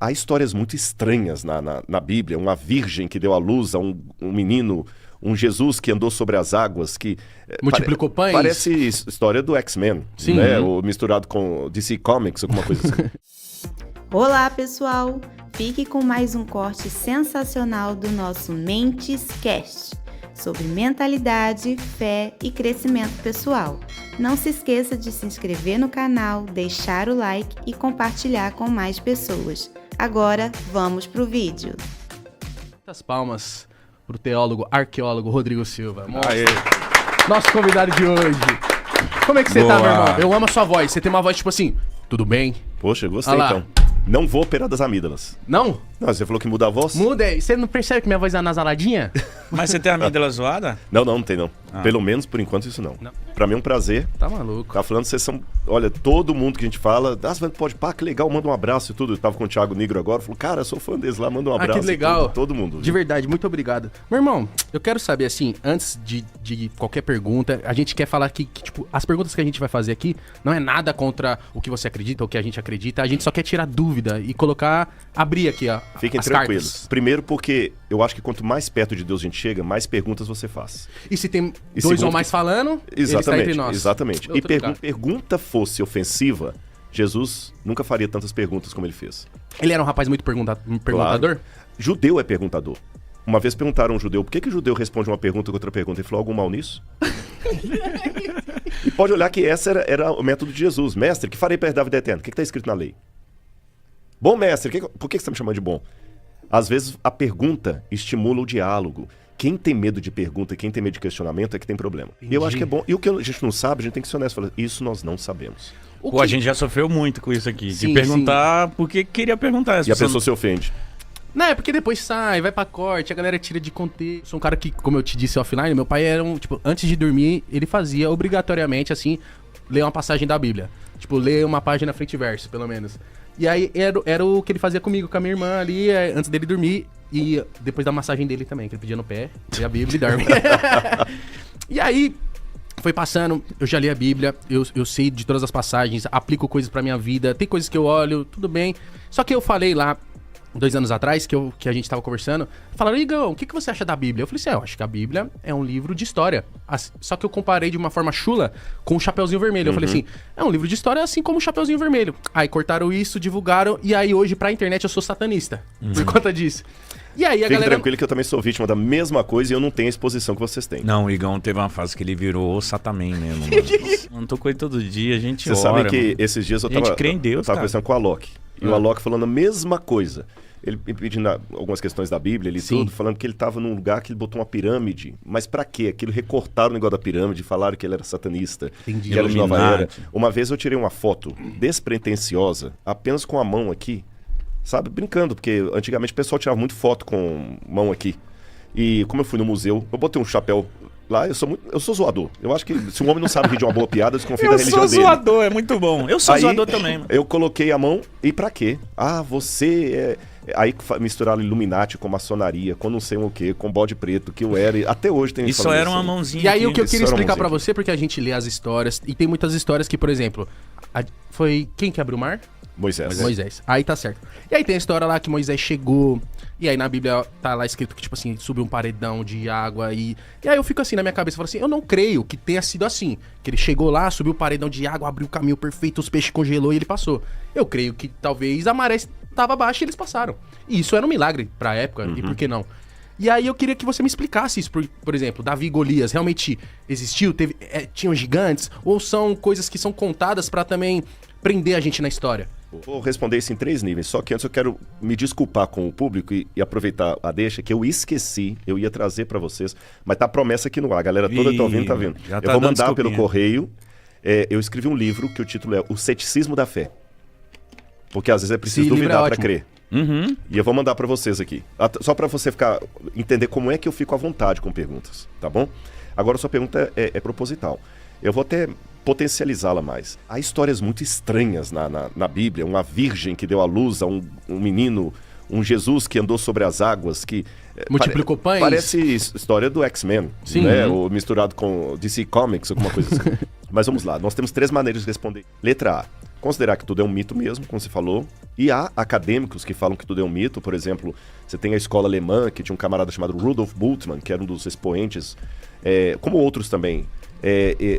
Há histórias muito estranhas na Bíblia. Uma virgem que deu à luz a um menino, um Jesus que andou sobre as águas, que multiplicou pães. Parece história do X-Men, né? Ou misturado com DC Comics, alguma coisa assim. Olá, pessoal! Fique com mais um corte sensacional do nosso Mentes Cast, sobre mentalidade, fé e crescimento pessoal. Não se esqueça de se inscrever no canal, deixar o like e compartilhar com mais pessoas. Agora, vamos pro vídeo. Muitas palmas pro teólogo, arqueólogo Rodrigo Silva. Nosso convidado de hoje. Como é que você tá, meu irmão? Eu amo a sua voz. Você tem uma voz tipo assim, tudo bem? Poxa, eu gostei então. Não vou operar das amígdalas. Não? Não, você falou que muda a voz? Muda. Você não percebe que minha voz é anasaladinha? Mas você tem a amígdala zoada? Não tem não. Pelo menos por enquanto isso não. Pra mim é um prazer. Tá maluco. Tá falando, vocês são... Olha, todo mundo que a gente fala, pode, pá, que legal, manda um abraço e tudo. Eu tava com o Thiago Nigro agora, falou, cara, eu sou fã deles lá, manda um abraço. Que legal. Todo mundo. De verdade, muito obrigado. Meu irmão, eu quero saber, assim, antes de qualquer pergunta, a gente quer falar aqui que, tipo, as perguntas que a gente vai fazer aqui não é nada contra o que você acredita ou o que a gente acredita, a gente só quer tirar dúvida e abrir aqui, ó, Fiquem tranquilos. Cartas. Primeiro porque eu acho que quanto mais perto de Deus a gente chega, mais perguntas você faz. E se tem dois ou mais falando, ele está entre nós. Exatamente. E pergunta fosse ofensiva, Jesus nunca faria tantas perguntas como ele fez. Ele era um rapaz muito perguntador? Claro. Judeu é perguntador. Uma vez perguntaram a um judeu, por que o judeu responde uma pergunta com outra pergunta? Ele falou, algum mal nisso? E pode olhar que esse era o método de Jesus. Mestre, que farei para herdar a vida eterna? O que está escrito na lei? Bom mestre, por que você está me chamando de bom? Às vezes a pergunta estimula o diálogo. Quem tem medo de pergunta, quem tem medo de questionamento é que tem problema. E eu acho que é bom. E o que a gente não sabe, a gente tem que ser honesto. Falar, isso nós não sabemos. A gente já sofreu muito com isso aqui. De perguntar porque queria perguntar. E a pessoa se ofende. Não, é porque depois vai pra corte, a galera tira de contexto. Sou um cara que, como eu te disse offline, meu pai era tipo, antes de dormir, ele fazia obrigatoriamente, assim, ler uma passagem da Bíblia. Tipo, ler uma página frente e verso, pelo menos. E aí era o que ele fazia comigo, com a minha irmã ali, antes dele dormir. E depois da massagem dele também, que ele pedia no pé, lê a Bíblia e dorme. E aí, foi passando, eu já li a Bíblia, eu sei de todas as passagens, aplico coisas pra minha vida, tem coisas que eu olho, tudo bem. Só que eu falei lá, 2 anos atrás, que a gente tava conversando, falaram, Igão, o que você acha da Bíblia? Eu falei assim, eu acho que a Bíblia é um livro de história. Só que eu comparei de uma forma chula com o Chapeuzinho Vermelho. Eu falei assim, é um livro de história assim como o Chapeuzinho Vermelho. Aí cortaram isso, divulgaram, e aí hoje pra internet eu sou satanista, por conta disso. E aí a galera... Fique tranquilo que eu também sou vítima da mesma coisa e eu não tenho a exposição que vocês têm. Não, o Igão teve uma fase que ele virou o Satamém mesmo. Não tô com ele todo dia, a gente Vocês sabem que esses dias eu tava crê em Deus, tava conversando com o Alok. E o Alok falando a mesma coisa. Ele pedindo algumas questões da Bíblia e tudo, falando que ele estava num lugar que ele botou uma pirâmide. Mas pra quê? Aquilo recortaram o negócio da pirâmide, falaram que ele era satanista, Entendi. que era de Nova Era. Uma vez eu tirei uma foto despretensiosa, apenas com a mão aqui, sabe? Brincando, porque antigamente o pessoal tirava muito foto com mão aqui. E como eu fui no museu, eu botei um chapéu lá, eu sou zoador. Eu acho que se um homem não sabe rir de uma boa piada, desconfia da religião dele. Eu sou zoador, é muito bom. Eu sou zoador também. Eu coloquei a mão, e pra quê? Você é... Aí misturaram Illuminati com maçonaria, com não sei o quê, com bode preto, que eu era. Até hoje tem isso era uma mãozinha. E aí o que eu queria explicar pra você, porque a gente lê as histórias, e tem muitas histórias que, por exemplo, foi quem que abriu o mar? Moisés. Aí tá certo. E aí tem a história lá que Moisés chegou, e aí na Bíblia tá lá escrito que, tipo assim, subiu um paredão de água e aí eu fico assim na minha cabeça, falo assim, eu não creio que tenha sido assim, que ele chegou lá, subiu o paredão de água, abriu o caminho perfeito, os peixes congelou e ele passou. Eu creio que talvez a maré estava baixa e eles passaram. E isso era um milagre pra época, e por que não? E aí eu queria que você me explicasse isso, por exemplo, Davi e Golias, realmente existiu? Tinham gigantes? Ou são coisas que são contadas pra também prender a gente na história? Vou responder isso em 3 níveis, só que antes eu quero me desculpar com o público e aproveitar a deixa, que eu esqueci, eu ia trazer pra vocês, mas tá a promessa aqui no ar, a galera toda tá ouvindo, tá vendo. Eu vou mandar pelo correio, eu escrevi um livro que o título é O Ceticismo da Fé, porque às vezes é preciso duvidar pra crer. E eu vou mandar pra vocês aqui, só pra você entender como é que eu fico à vontade com perguntas, tá bom? Agora a sua pergunta é proposital, eu vou até potencializá-la mais. Há histórias muito estranhas na Bíblia, uma virgem que deu à luz a um menino, um Jesus que andou sobre as águas, que multiplicou pães. Parece história do X-Men, né? Ou misturado com DC Comics, alguma coisa assim. Mas vamos lá, nós temos 3 maneiras de responder. Letra A, considerar que tudo é um mito mesmo, como você falou. E há acadêmicos que falam que tudo é um mito. Por exemplo, você tem a escola alemã, que tinha um camarada chamado Rudolf Bultmann, que era um dos expoentes, como outros também,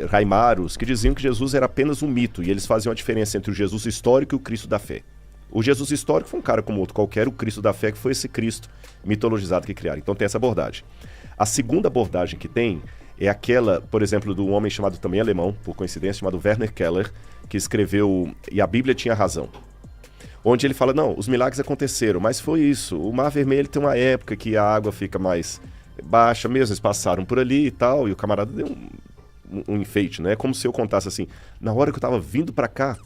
Raimaros, que diziam que Jesus era apenas um mito, e eles faziam a diferença entre o Jesus histórico e o Cristo da fé. O Jesus histórico foi um cara como outro qualquer, o Cristo da fé que foi esse Cristo mitologizado que criaram. Então tem essa abordagem. A segunda abordagem que tem é aquela, por exemplo, do homem chamado também alemão, por coincidência, chamado Werner Keller, que escreveu E a Bíblia Tinha Razão. Onde ele fala, não, os milagres aconteceram, mas foi isso. O Mar Vermelho tem uma época que a água fica mais baixa mesmo, eles passaram por ali e tal, e o camarada deu um enfeite, né? É como se eu contasse assim, na hora que eu tava vindo pra cá,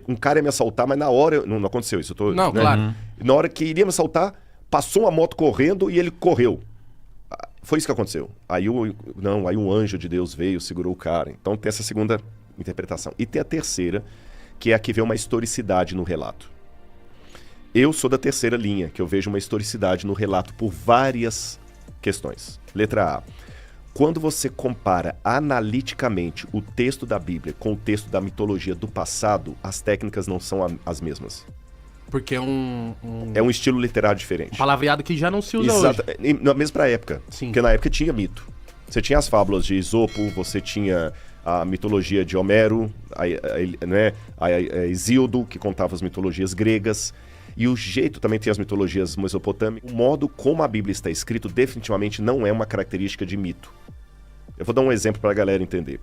um cara ia me assaltar, mas na hora, não aconteceu isso. Não, né? Claro. Na hora que iria me assaltar, passou uma moto correndo e ele correu. Foi isso que aconteceu. Aí um anjo de Deus veio, segurou o cara. Então tem essa segunda interpretação. E tem a terceira, que é a que vê uma historicidade no relato. Eu sou da terceira linha, que eu vejo uma historicidade no relato por várias questões. Letra A. Quando você compara analiticamente o texto da Bíblia com o texto da mitologia do passado, as técnicas não são as mesmas. Porque é é um estilo literário diferente. Um palavreado que já não se usa hoje. Mesmo pra época. Sim. Porque na época tinha mito. Você tinha as fábulas de Esopo, você tinha a mitologia de Homero, a Hesíodo, que contava as mitologias gregas. E o jeito também tem as mitologias mesopotâmicas. O modo como a Bíblia está escrito definitivamente não é uma característica de mito. Eu vou dar um exemplo para a galera entender.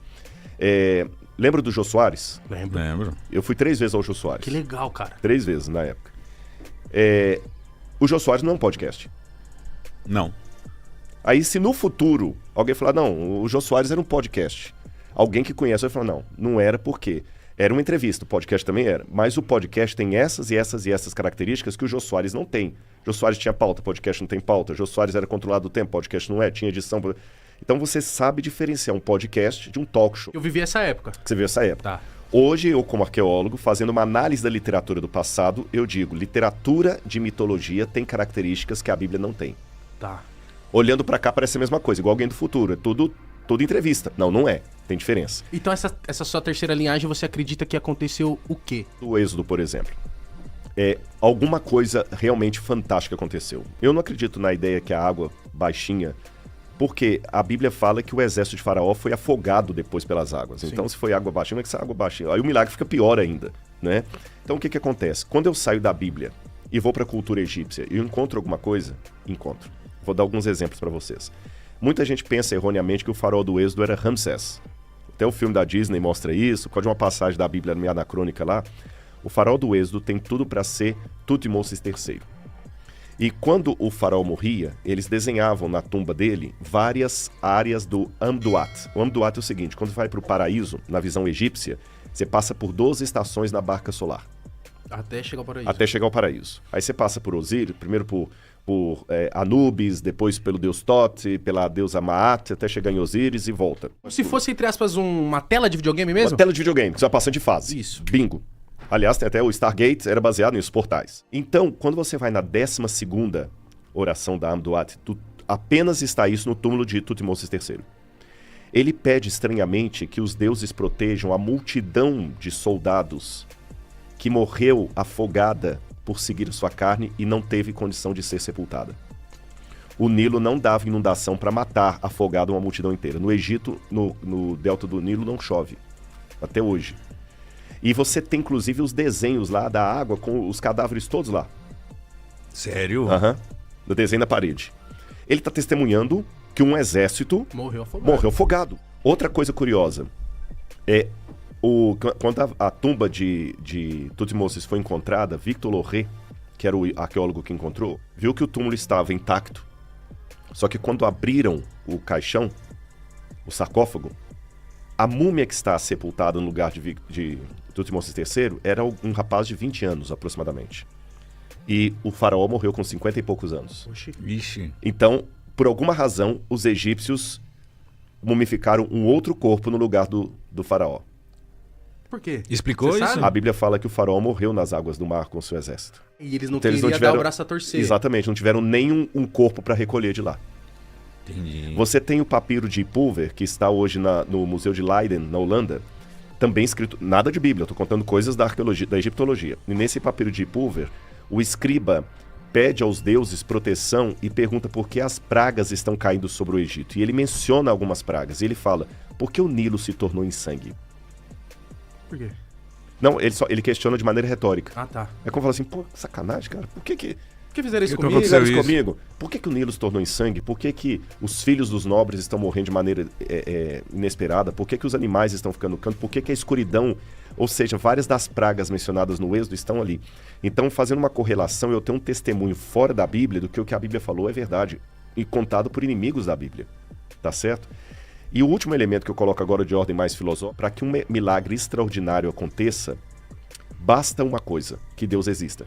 Lembra do Jô Soares? Lembro. Eu fui 3 vezes ao Jô Soares. Que legal, cara. 3 vezes na época. O Jô Soares não é um podcast. Não. Aí se no futuro alguém falar, não, o Jô Soares era um podcast. Alguém que conhece vai falar, não era porque... Era uma entrevista, o podcast também era. Mas o podcast tem essas e essas e essas características que o Jô Soares não tem. O Jô Soares tinha pauta, podcast não tem pauta. O Jô Soares era controlado do tempo, podcast não é, tinha edição. Então você sabe diferenciar um podcast de um talk show. Eu vivi essa época. Você viu essa época. Tá. Hoje, eu como arqueólogo, fazendo uma análise da literatura do passado, eu digo, literatura de mitologia tem características que a Bíblia não tem. Tá. Olhando pra cá parece a mesma coisa, igual alguém do futuro. É tudo entrevista. Não é. Tem diferença. Então essa sua terceira linhagem, você acredita que aconteceu o quê? Do Êxodo, por exemplo. Alguma coisa realmente fantástica aconteceu. Eu não acredito na ideia que a água baixinha... Porque a Bíblia fala que o exército de Faraó foi afogado depois pelas águas. Sim. Então, se foi água baixinha, como é que essa água baixinha? Aí o milagre fica pior ainda, né? Então, o que acontece? Quando eu saio da Bíblia e vou para a cultura egípcia e eu encontro alguma coisa, encontro. Vou dar alguns exemplos para vocês. Muita gente pensa erroneamente que o faraó do Êxodo era Ramsés. Até o filme da Disney mostra isso, pode uma passagem da Bíblia meio anacrônica lá. O faraó do Êxodo tem tudo para ser Tutmoses III. E quando o faraó morria, eles desenhavam na tumba dele várias áreas do Amduat. O Amduat é o seguinte, quando vai para o paraíso, na visão egípcia, você passa por 12 estações na barca solar. Até chegar ao paraíso. Até chegar ao paraíso. Aí você passa por Osíris, primeiro por Anubis, depois pelo deus Thoth, pela deusa Maat, até chegar em Osíris e volta. Se fosse, entre aspas, uma tela de videogame mesmo? Uma tela de videogame, que você vai passando de fase. Isso. Bingo. Aliás, tem até o Stargate, era baseado nos portais. Então, quando você vai na 12ª oração da Amduat, apenas está isso no túmulo de Tutmoses III. Ele pede estranhamente que os deuses protejam a multidão de soldados que morreu afogada por seguir sua carne e não teve condição de ser sepultada. O Nilo não dava inundação para matar afogado uma multidão inteira. No Egito, no delta do Nilo, não chove. Até hoje. E você tem, inclusive, os desenhos lá da água com os cadáveres todos lá. Sério? Aham. No desenho na parede. Ele está testemunhando que um exército morreu afogado. Outra coisa curiosa. Quando a tumba de Tutmoses foi encontrada, Victor Loré, que era o arqueólogo que encontrou, viu que o túmulo estava intacto. Só que quando abriram o caixão, o sarcófago, a múmia que está sepultada no lugar de Tutmoses III era um rapaz de 20 anos, aproximadamente. E o faraó morreu com 50 e poucos anos. Ixi. Então, por alguma razão, os egípcios mumificaram um outro corpo no lugar do faraó. Por quê? Explicou isso? A Bíblia fala que o faraó morreu nas águas do mar com seu exército. E eles não queriam dar o braço a torcer. Exatamente, não tiveram nenhum corpo para recolher de lá. Entendi. Você tem o papiro de Pulver, que está hoje no Museu de Leiden, na Holanda. também escrito, nada de Bíblia, eu estou contando coisas da arqueologia, da egiptologia. E nesse papiro de Pulver, o escriba pede aos deuses proteção e pergunta por que as pragas estão caindo sobre o Egito. E ele menciona algumas pragas, e ele fala, por que o Nilo se tornou em sangue? Por quê? Não, ele questiona de maneira retórica. Ah, tá. É como falar assim, pô, sacanagem, cara, por que fizeram isso comigo? comigo? Fizeram isso comigo? Por que o Nilo se tornou em sangue? Por que os filhos dos nobres estão morrendo de maneira inesperada? Por que os animais estão ficando no canto? Por que a escuridão, ou seja, várias das pragas mencionadas no Êxodo estão ali? Então, fazendo uma correlação, eu tenho um testemunho fora da Bíblia do que o que a Bíblia falou é verdade, e contado por inimigos da Bíblia, tá certo? E o último elemento que eu coloco agora de ordem mais filosófica, para que um milagre extraordinário aconteça, basta uma coisa, que Deus exista.